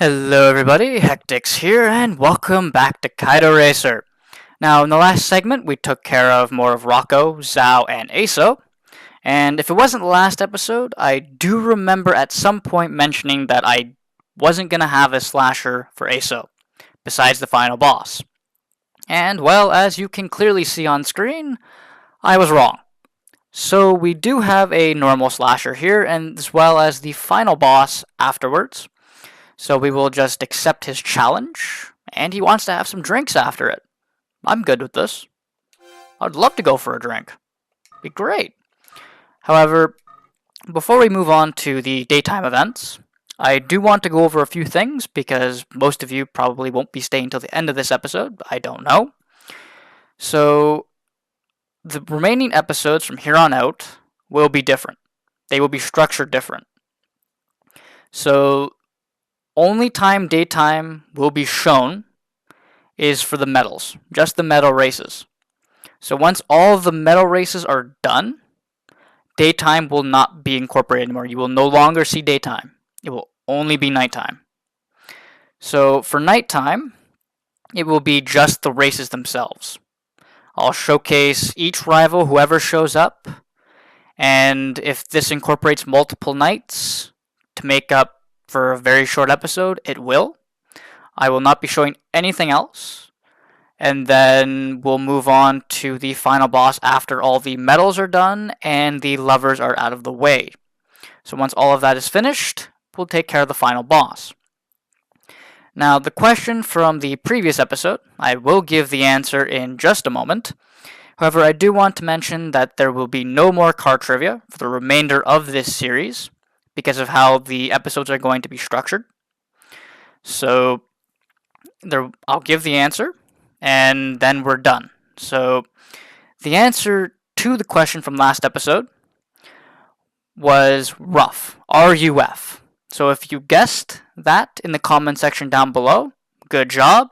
Hello everybody, HectiX here, and welcome back to Kaido Racer. Now, in the last segment, we took care of more of Rocco, Zhao, and Aso, and if it wasn't the last episode, I do remember at some point mentioning that I wasn't going to have a slasher for Aso, besides the final boss. And, well, as you can clearly see on screen, I was wrong. So we do have a normal slasher here, and as well as the final boss afterwards. So we will just accept his challenge, and he wants to have some drinks after it. I'm good with this. I'd love to go for a drink. Be great. However, before we move on to the daytime events, I do want to go over a few things because most of you probably won't be staying till the end of this episode. I don't know. So, the remaining episodes from here on out will be different. They will be structured different. So, only time daytime will be shown is for the medals, just the medal races. So once all of the medal races are done, daytime will not be incorporated anymore. You will no longer see daytime. It will only be nighttime. So for nighttime, it will be just the races themselves. I'll showcase each rival, whoever shows up, and if this incorporates multiple nights to make up for a very short episode, it will. I will not be showing anything else. And then we'll move on to the final boss after all the medals are done and the lovers are out of the way. So once all of that is finished, we'll take care of the final boss. Now, the question from the previous episode, I will give the answer in just a moment. However, I do want to mention that there will be no more card trivia for the remainder of this series, because of how the episodes are going to be structured. So I'll give the answer, and then we're done. So the answer to the question from last episode was rough, R-U-F. So if you guessed that in the comment section down below, good job,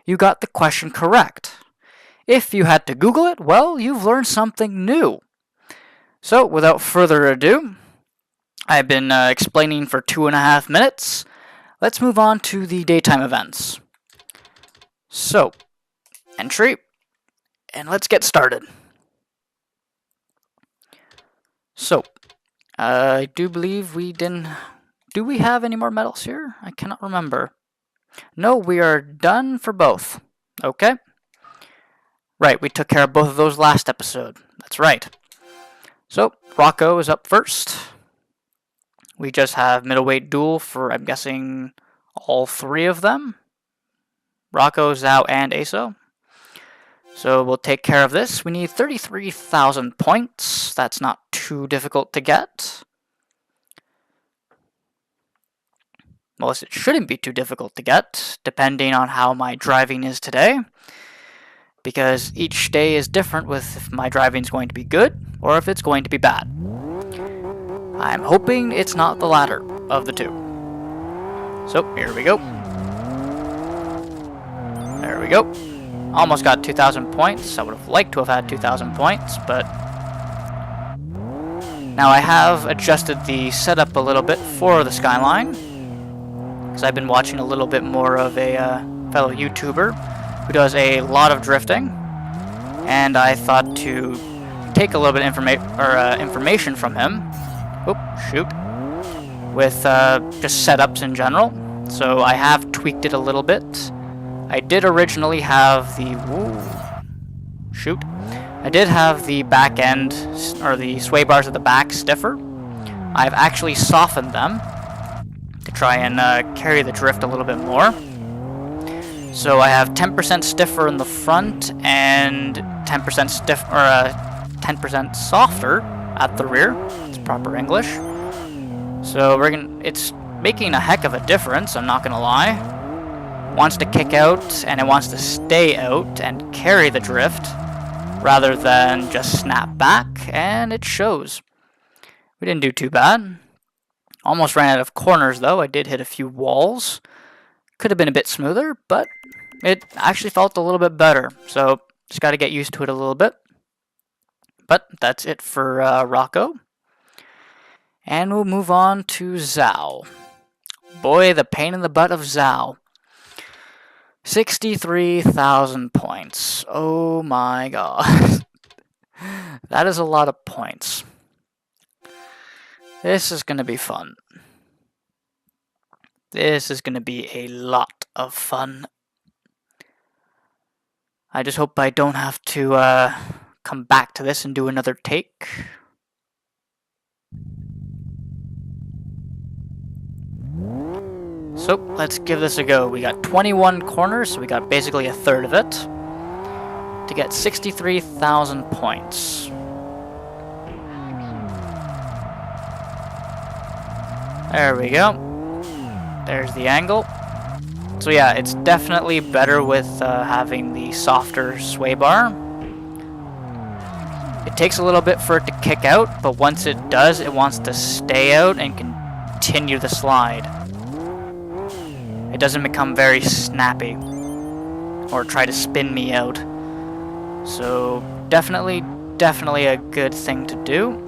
you got the question correct. If you had to Google it, well, you've learned something new. So without further ado, I've been explaining for 2.5 minutes. Let's move on to the daytime events. So, entry, and let's get started. So, I do believe we didn't... Do we have any more medals here? I cannot remember. No, we are done for both. Okay. Right, we took care of both of those last episode. That's right. So, Rocco is up first. We just have middleweight duel for, I'm guessing, all three of them. Rocco, Zhao, and Aso. So we'll take care of this. We need 33,000 points. That's not too difficult to get. Well, it shouldn't be too difficult to get, depending on how my driving is today. Because each day is different with if my driving is going to be good or if it's going to be bad. I'm hoping it's not the latter of the two. So, here we go. There we go. Almost got 2,000 points. I would have liked to have had 2,000 points, but... Now I have adjusted the setup a little bit for the Skyline, because I've been watching a little bit more of a fellow YouTuber who does a lot of drifting, and I thought to take a little bit of information from him. With just setups in general. So I have tweaked it a little bit. I did originally have the... I did have the back end, or the sway bars at the back, stiffer. I've actually softened them to try and carry the drift a little bit more. So I have 10% stiffer in the front and 10% stiff, or 10% softer at the rear. It's proper English. So it's making a heck of a difference, I'm not gonna lie. It wants to kick out and it wants to stay out and carry the drift rather than just snap back, and it shows. We didn't do too bad. Almost ran out of corners though. I did hit a few walls. Could have been a bit smoother, but it actually felt a little bit better. So just got to get used to it a little bit. But that's it for Rocco. And we'll move on to Zhao. Boy, the pain in the butt of Zhao. 63,000 points. Oh my god. That is a lot of points. This is going to be fun. This is going to be a lot of fun. I just hope I don't have to come back to this and do another take. So let's give this a go. We got 21 corners, so we got basically a third of it to get 63,000 points. There we go. There's the angle. So yeah, it's definitely better with having the softer sway bar. It takes a little bit for it to kick out, but once it does, it wants to stay out and continue the slide. It doesn't become very snappy or try to spin me out. So definitely a good thing to do.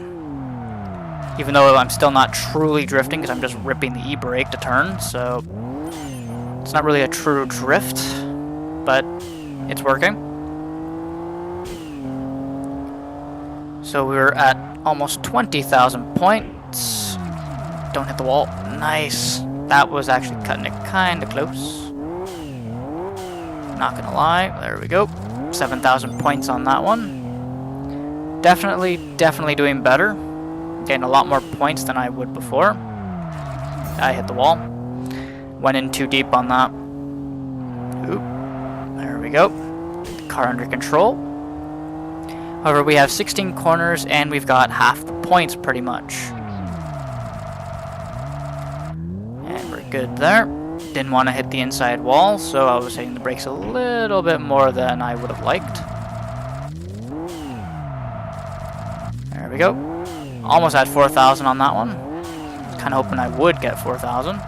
Even though I'm still not truly drifting because I'm just ripping the e-brake to turn, so it's not really a true drift, but it's working. So we're at almost 20,000 points. Don't hit the wall. Nice. That was actually cutting it kind of close. Not gonna lie. There we go. 7,000 points on that one. Definitely doing better. Getting a lot more points than I would before. I hit the wall. Went in too deep on that. Oop. There we go. Car under control. However, we have 16 corners and we've got half the points pretty much. And we're good there. Didn't want to hit the inside wall, so I was hitting the brakes a little bit more than I would have liked. There we go. Almost had 4,000 on that one. Kind of hoping I would get 4,000.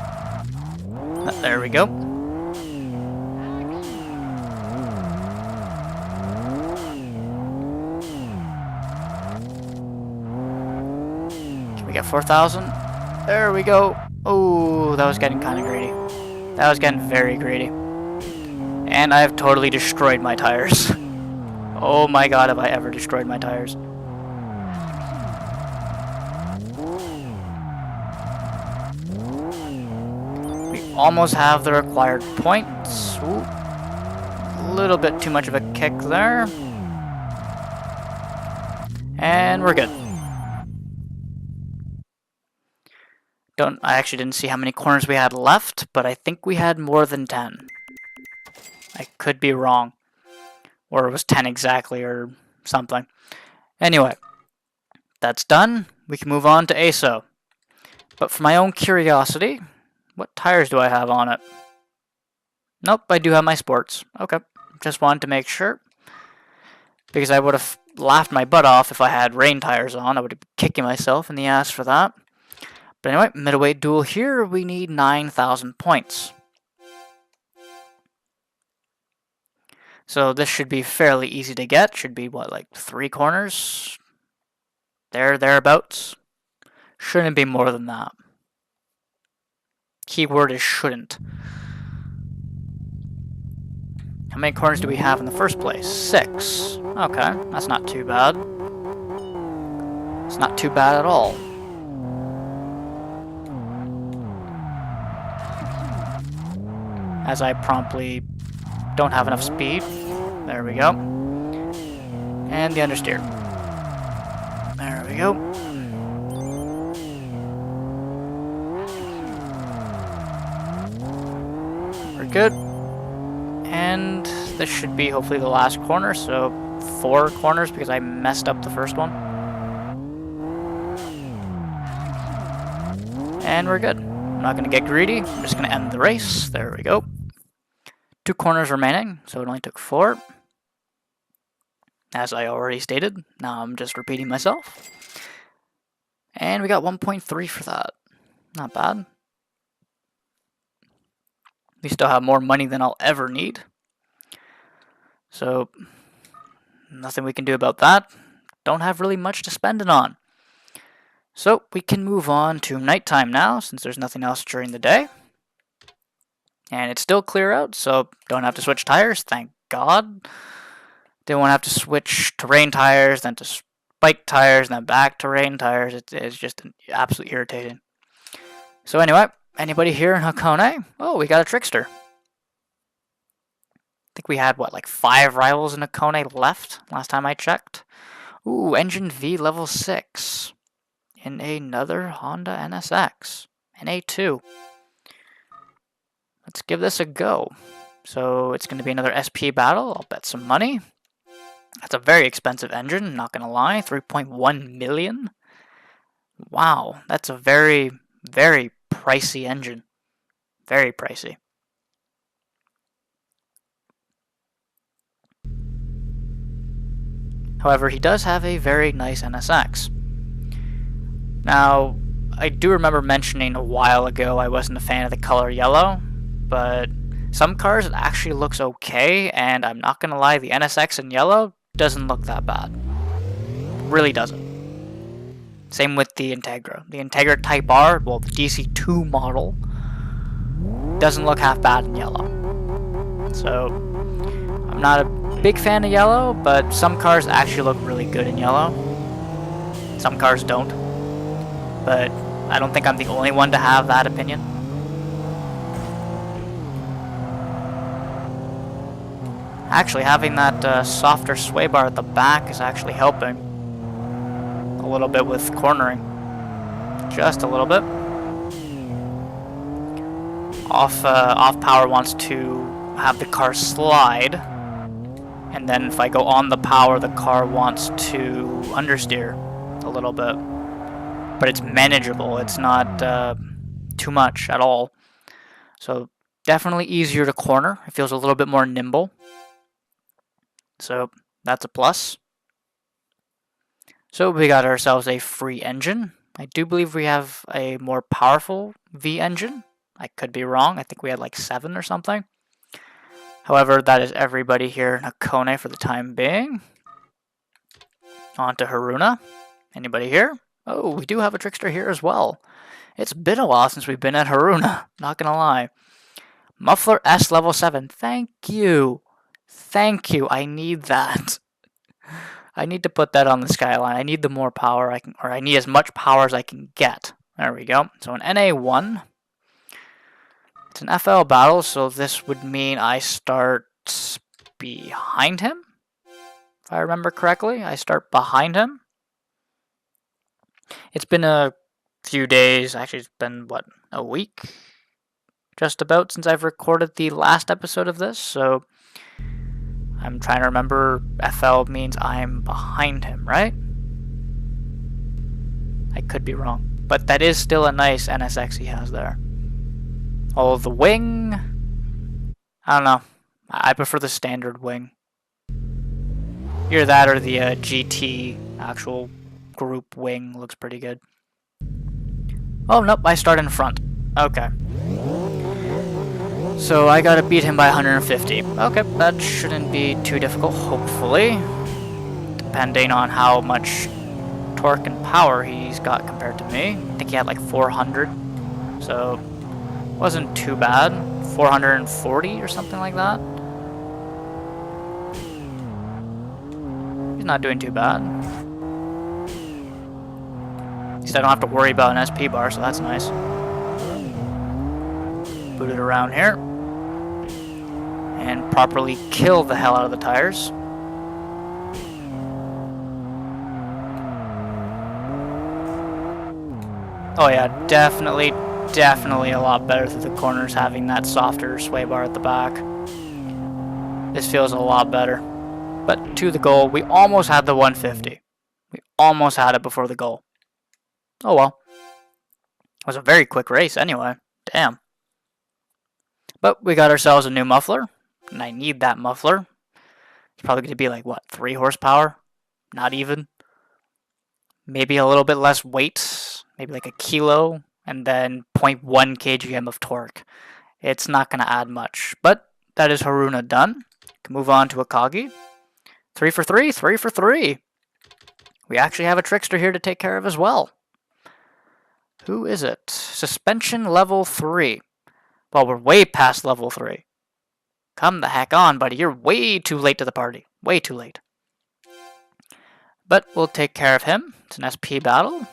There we go. Can we get 4,000? There we go. Oh, that was getting kind of greedy. That was getting very greedy. And I have totally destroyed my tires. Oh my god, have I ever destroyed my tires. Almost have the required points. Ooh. A little bit too much of a kick there. And we're good. I actually didn't see how many corners we had left, but I think we had more than 10. I could be wrong. Or it was 10 exactly or something. Anyway, that's done. We can move on to ASO. But for my own curiosity, what tires do I have on it? Nope, I do have my sports. Okay, just wanted to make sure. Because I would have laughed my butt off if I had rain tires on. I would be kicking myself in the ass for that. But anyway, middleweight duel here, we need 9,000 points. So this should be fairly easy to get. Should be, what, like 3 corners? Thereabouts. Shouldn't be more than that. Keyword is shouldn't. How many corners do we have in the first place? 6. Okay, that's not too bad. It's not too bad at all. As I promptly don't have enough speed. There we go. And the understeer. There we go. We're good. And this should be hopefully the last corner, so 4 corners because I messed up the first one. And we're good. I'm not going to get greedy. I'm just going to end the race. There we go. 2 corners remaining, so it only took 4. As I already stated. Now I'm just repeating myself. And we got 1.3 for that. Not bad. We still have more money than I'll ever need. So, nothing we can do about that. Don't have really much to spend it on. So, we can move on to nighttime now, since there's nothing else during the day. And it's still clear out, so don't have to switch tires, thank God. Didn't want to have to switch terrain tires, then to spike tires, and then back terrain tires. It's just absolutely irritating. So anyway, anybody here in Hakone? Oh, we got a trickster. I think we had, what, like 5 rivals in Hakone left last time I checked. Ooh, Engine V level 6. In another Honda NSX. NA2. Let's give this a go. So it's going to be another SP battle. I'll bet some money. That's a very expensive engine, not going to lie. 3.1 million. Wow, that's a very, very pricey engine. Very pricey. However, he does have a very nice NSX. Now, I do remember mentioning a while ago I wasn't a fan of the color yellow, but some cars it actually looks okay, and I'm not going to lie, the NSX in yellow doesn't look that bad. Really doesn't. Same with the Integra. The Integra Type R, well, the DC2 model, doesn't look half bad in yellow. So, I'm not a big fan of yellow, but some cars actually look really good in yellow. Some cars don't. But I don't think I'm the only one to have that opinion. Actually, having that softer sway bar at the back is actually helping a little bit with cornering. Just a little bit. Off power wants to have the car slide, and then if I go on the power, the car wants to understeer a little bit. But it's manageable. It's not too much at all. So definitely easier to corner. It feels a little bit more nimble. So that's a plus. So we got ourselves a free engine. I do believe we have a more powerful V engine. I could be wrong. I think we had like 7 or something. However, that is everybody here in Hakone for the time being. On to Haruna. Anybody here? Oh, we do have a trickster here as well. It's been a while since we've been at Haruna. Not gonna lie. Muffler S level 7. Thank you. Thank you. I need that. I need to put that on the Skyline. I need the more power I can, or I need as much power as I can get. There we go. So an NA1. It's an FL battle, so this would mean I start behind him. If I remember correctly, I start behind him. It's been a few days. Actually, it's been, what, a week? Just about since I've recorded the last episode of this, so I'm trying to remember. FL means I'm behind him, right? I could be wrong. But that is still a nice NSX he has there. Oh, the wing. I don't know. I prefer the standard wing. Either that or the GT actual group wing looks pretty good. Oh, nope. I start in front. Okay. So I gotta beat him by 150. Okay, that shouldn't be too difficult, hopefully. Depending on how much torque and power he's got compared to me. I think he had like 400. So, wasn't too bad. 440 or something like that. He's not doing too bad. At least I don't have to worry about an SP bar, so that's nice. Boot it around here. And properly kill the hell out of the tires. Oh yeah, definitely a lot better through the corners having that softer sway bar at the back. This feels a lot better. But to the goal, we almost had the 150. We almost had it before the goal. Oh well. It was a very quick race anyway. Damn. But we got ourselves a new muffler. And I need that muffler. It's probably going to be like, what, 3 horsepower? Not even. Maybe a little bit less weight. Maybe like a kilo. And then 0.1 kgm of torque. It's not going to add much. But that is Haruna done. Can move on to Akagi. 3 for 3. 3 for 3. We actually have a trickster here to take care of as well. Who is it? Suspension level 3. Well, we're way past level 3. Come the heck on, buddy. You're way too late to the party. Way too late. But we'll take care of him. It's an SP battle.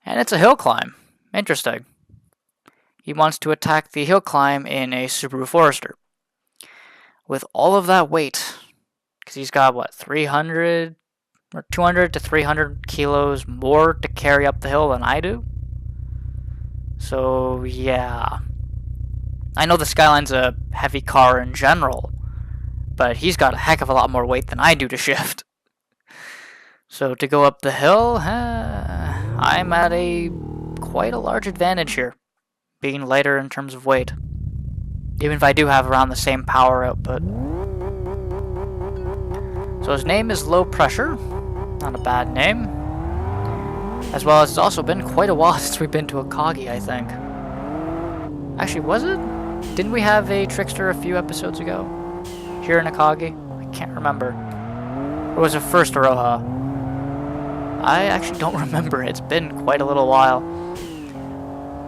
And it's a hill climb. Interesting. He wants to attack the hill climb in a Subaru Forester. With all of that weight, because he's got, what, 300 or 200 to 300 kilos more to carry up the hill than I do. So, yeah. I know the Skyline's a heavy car in general, but he's got a heck of a lot more weight than I do to shift. So to go up the hill, I'm at quite a large advantage here, being lighter in terms of weight. Even if I do have around the same power output. So his name is Low Pressure, not a bad name. As well as it's also been quite a while since we've been to Akagi, I think. Actually, was it? Didn't we have a Trickster a few episodes ago? Here in Akagi? I can't remember. Or was it first Aroha? I actually don't remember. It's been quite a little while.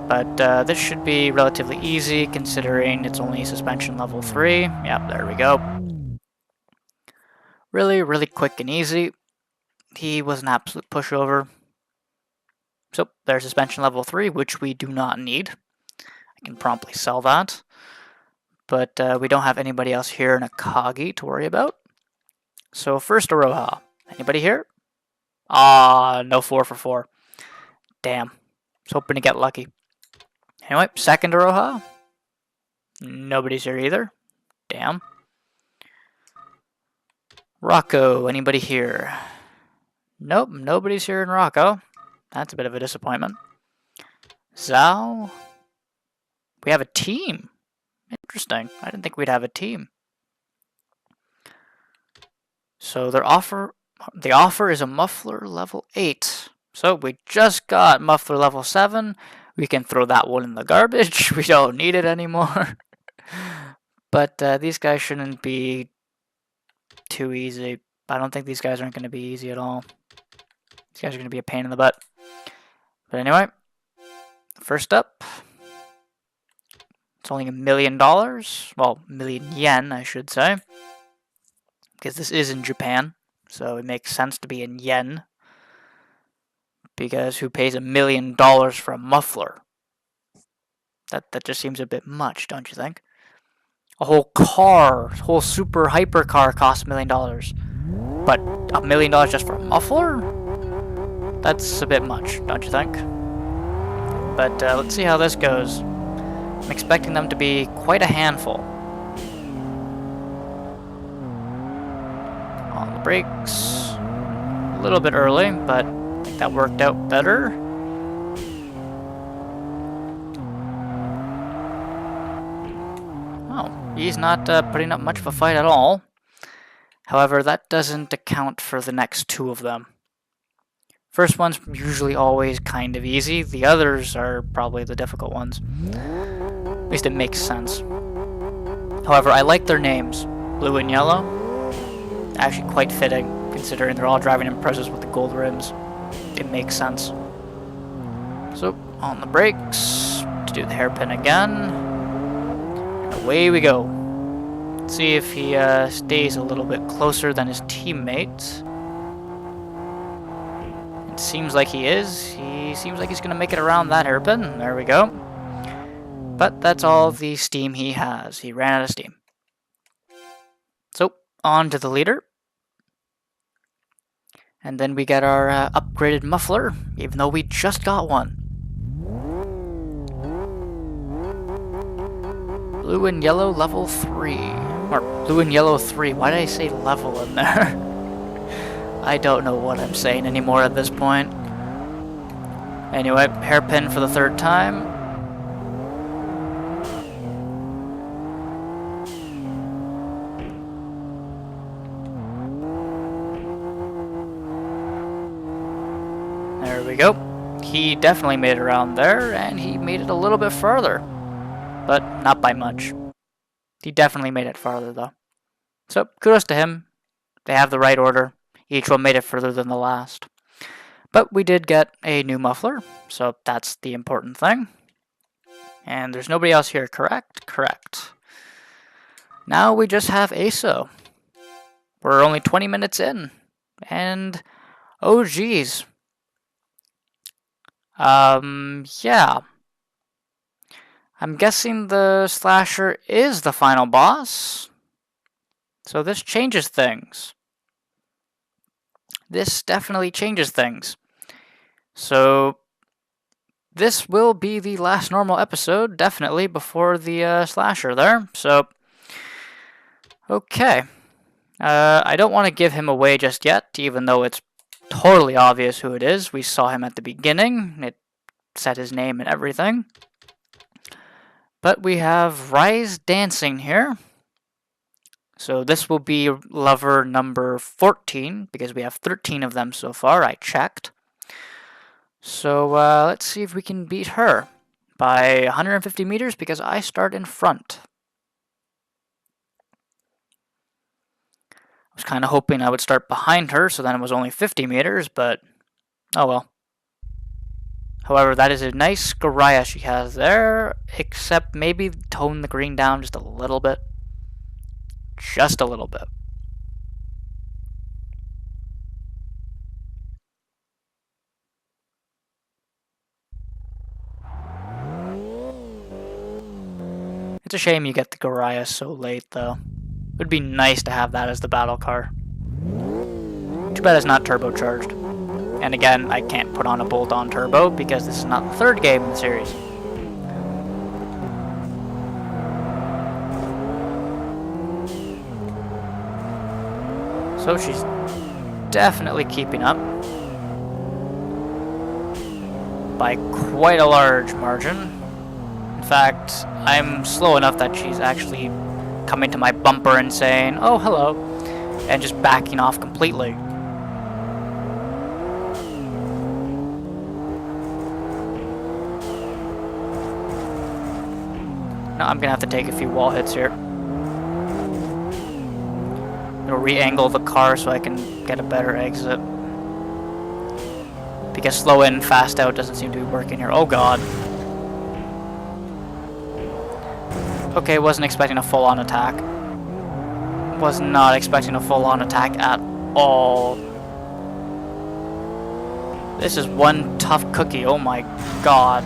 But this should be relatively easy considering it's only suspension level 3. Yep, there we go. Really, really quick and easy. He was an absolute pushover. So there's suspension level 3, which we do not need. I can promptly sell that. But we don't have anybody else here in Akagi to worry about. So first Aroha. Anybody here? Ah, no 4 for 4. Damn. Was hoping to get lucky. Anyway, second Aroha. Nobody's here either. Damn. Rocco, anybody here? Nope, nobody's here in Rocco. That's a bit of a disappointment. Zhao. We have a team. Interesting. I didn't think we'd have a team. So the offer is a muffler level 8. So we just got muffler level 7. We can throw that one in the garbage. We don't need it anymore. But these guys shouldn't be too easy. I don't think these guys aren't going to be easy at all. These guys are going to be a pain in the butt. But anyway, first up, it's only $1 million. Well, million yen, I should say. Because this is in Japan, so it makes sense to be in yen. Because who pays $1 million for a muffler? That just seems a bit much, don't you think? A whole car, a whole super hyper car costs $1 million. But $1 million just for a muffler? That's a bit much, don't you think? But let's see how this goes. I'm expecting them to be quite a handful. On the brakes. A little bit early, but I think that worked out better. Oh, he's not putting up much of a fight at all. However, that doesn't account for the next two of them. First one's usually always kind of easy. The others are probably the difficult ones. At least it makes sense. However, I like their names. Blue and Yellow. Actually quite fitting, considering they're all driving Imprezas with the gold rims. It makes sense. So, on the brakes, to do the hairpin again. And away we go. Let's see if he stays a little bit closer than his teammate. It seems like he is. He seems like he's going to make it around that hairpin. There we go. But that's all the steam he has. He ran out of steam. So, on to the leader. And then we get our upgraded muffler, even though we just got one. Blue and Yellow level 3. Or Blue and Yellow 3. Why did I say level in there? I don't know what I'm saying anymore at this point. Anyway, hairpin for the third time. There we go. He definitely made it around there, and he made it a little bit further. But not by much. He definitely made it farther, though. So, kudos to him. They have the right order. Each one made it further than the last. But we did get a new muffler, so that's the important thing. And there's nobody else here, correct? Correct. Now we just have ASO. We're only 20 minutes in. And, oh geez. Yeah. I'm guessing the slasher is the final boss. So this changes things. This definitely changes things. So this will be the last normal episode, definitely, before the slasher there. So, okay. I don't want to give him away just yet, even though it's totally obvious who it is. We saw him at the beginning. It said his name and everything. But we have Rise Dancing here. So this will be lover number 14, because we have 13 of them so far, I checked. So let's see if we can beat her by 150 meters, because I start in front. I was kind of hoping I would start behind her, so then it was only 50 meters, but oh well. However, that is a nice Goriah she has there, except maybe tone the green down just a little bit. Just a little bit. It's a shame you get the Goriah so late, though. It would be nice to have that as the battle car. Too bad it's not turbocharged. And again, I can't put on a bolt-on turbo because this is not the third game in the series. So she's definitely keeping up by quite a large margin. In fact, I'm slow enough that she's actually coming to my bumper and saying, "Oh, hello," and just backing off completely. Now I'm gonna have to take a few wall hits here. It'll re-angle the car so I can get a better exit. Because slow in, fast out doesn't seem to be working here. Oh god. Okay, wasn't expecting a full-on attack. Was not expecting a full-on attack at all. This is one tough cookie, oh my god.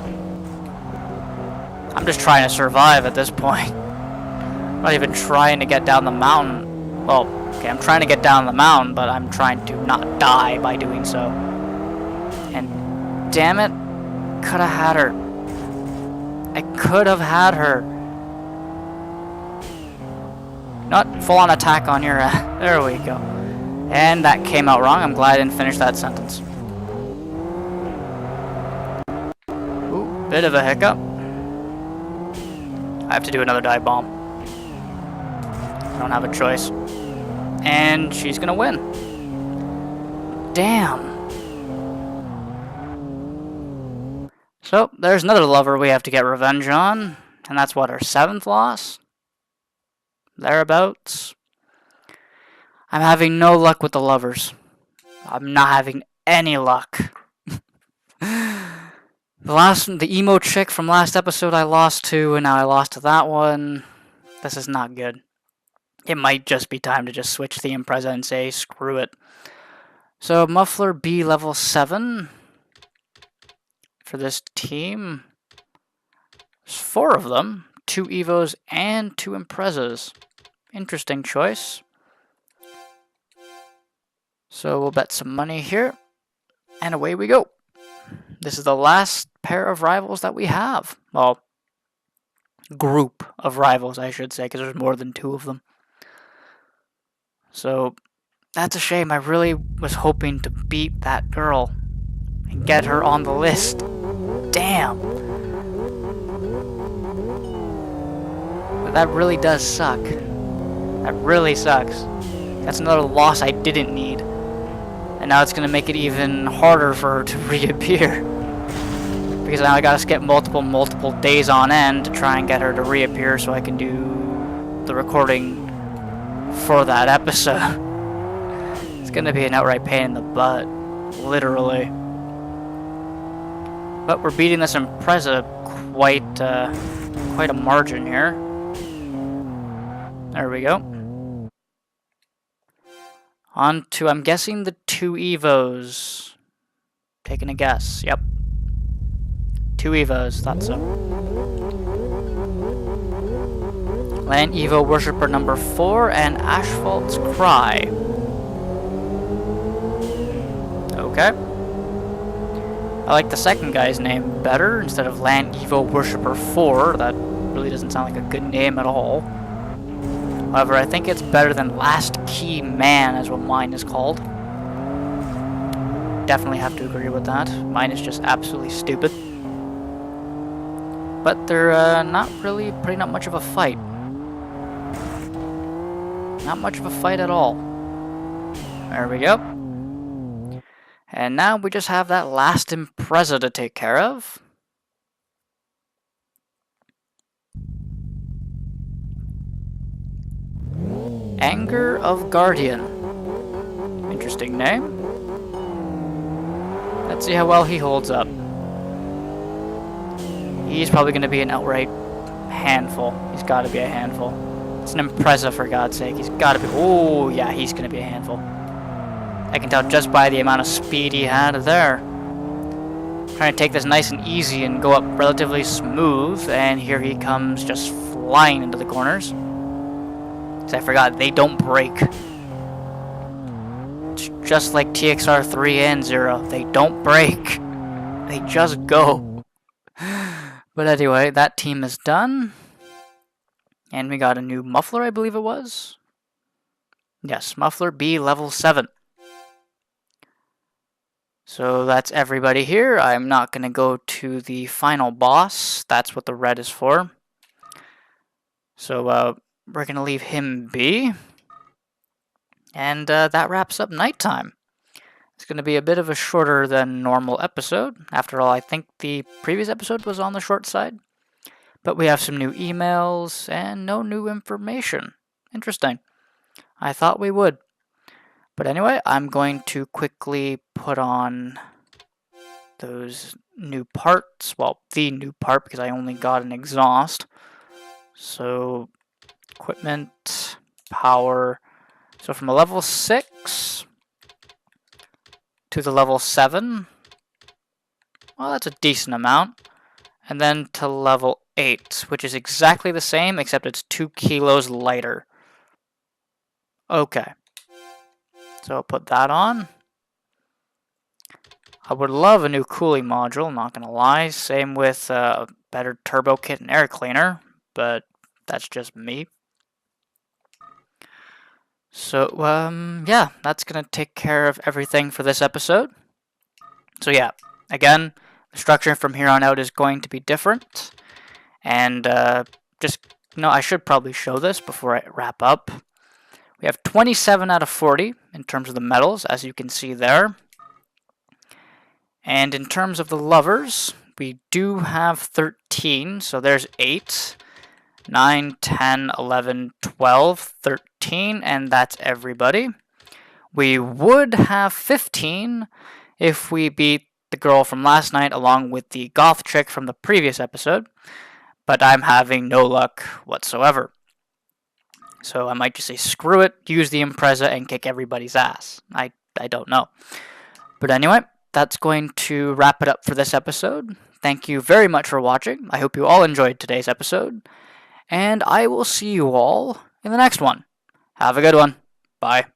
I'm just trying to survive at this point. I'm not even trying to get down the mountain. Well, okay, I'm trying to get down the mountain, but I'm trying to not die by doing so. And damn it, could have had her. I could have had her. Not full-on attack on your... there we go. And that came out wrong. I'm glad I didn't finish that sentence. Ooh, bit of a hiccup. I have to do another dive bomb. I don't have a choice. And she's gonna win. Damn. So, there's another lover we have to get revenge on. And that's what, our 7th loss? Thereabouts. I'm having no luck with the lovers. I'm not having any luck. The emo chick from last episode I lost to, and now I lost to that one. This is not good. It might just be time to just switch the Impreza and say, screw it. So, Muffler B level 7 for this team. There's 4 of them. 2 Evos and 2 Imprezas. Interesting choice. So we'll bet some money here. And away we go. This is the last pair of rivals that we have. Well, group of rivals, I should say, because there's more than 2 of them. So, that's a shame. I really was hoping to beat that girl and get her on the list. Damn. But that really does suck. That really sucks. That's another loss I didn't need. And now it's going to make it even harder for her to reappear. Because now I got to skip multiple days on end to try and get her to reappear so I can do the recording for that episode. It's going to be an outright pain in the butt. Literally. But we're beating this Impreza quite a margin here. There we go. On to, I'm guessing, the 2 Evos. Taking a guess. Yep. 2 Evos, thought so. Land Evo Worshipper number 4 and Asphalt's Cry. Okay. I like the second guy's name better instead of Land Evo Worshipper 4. That really doesn't sound like a good name at all. However, I think it's better than Last Key Man, as what mine is called. Definitely have to agree with that. Mine is just absolutely stupid. But they're not really putting up much of a fight. Not much of a fight at all. There we go. And now we just have that last Impreza to take care of. Anger of Guardian. Interesting name. Let's see how well he holds up. He's probably going to be an outright handful. He's got to be a handful. It's an Impreza, for God's sake. He's got to be... Oh, yeah, he's going to be a handful. I can tell just by the amount of speed he had there. Trying to take this nice and easy and go up relatively smooth, and here he comes just flying into the corners. I forgot, they don't break. It's just like TXR 3 and 0. They don't break. They just go. But anyway, that team is done. And we got a new Muffler, I believe it was. Yes, Muffler B level 7. So that's everybody here. I'm not going to go to the final boss. That's what the red is for. So we're going to leave him be. And that wraps up nighttime. It's going to be a bit of a shorter than normal episode. After all, I think the previous episode was on the short side. But we have some new emails and no new information. Interesting. I thought we would. But anyway, I'm going to quickly put on those new parts. Well, the new part, because I only got an exhaust. So, equipment, power. So from a level 6 to the level 7. Well, that's a decent amount. And then to level 8, which is exactly the same, except it's 2 kilos lighter. Okay. So I'll put that on. I would love a new cooling module, not gonna lie. Same with a better turbo kit and air cleaner, but that's just me. So, yeah, that's gonna take care of everything for this episode. So yeah, again, the structure from here on out is going to be different. And I should probably show this before I wrap up. We have 27 out of 40 in terms of the medals, as you can see there. And in terms of the lovers, we do have 13, so there's 8, 9, 10, 11, 12, 13, and that's everybody. We would have 15 if we beat the girl from last night along with the goth chick from the previous episode, but I'm having no luck whatsoever. So I might just say screw it, use the Impreza, and kick everybody's ass. I don't know. But anyway, that's going to wrap it up for this episode. Thank you very much for watching. I hope you all enjoyed today's episode. And I will see you all in the next one. Have a good one. Bye.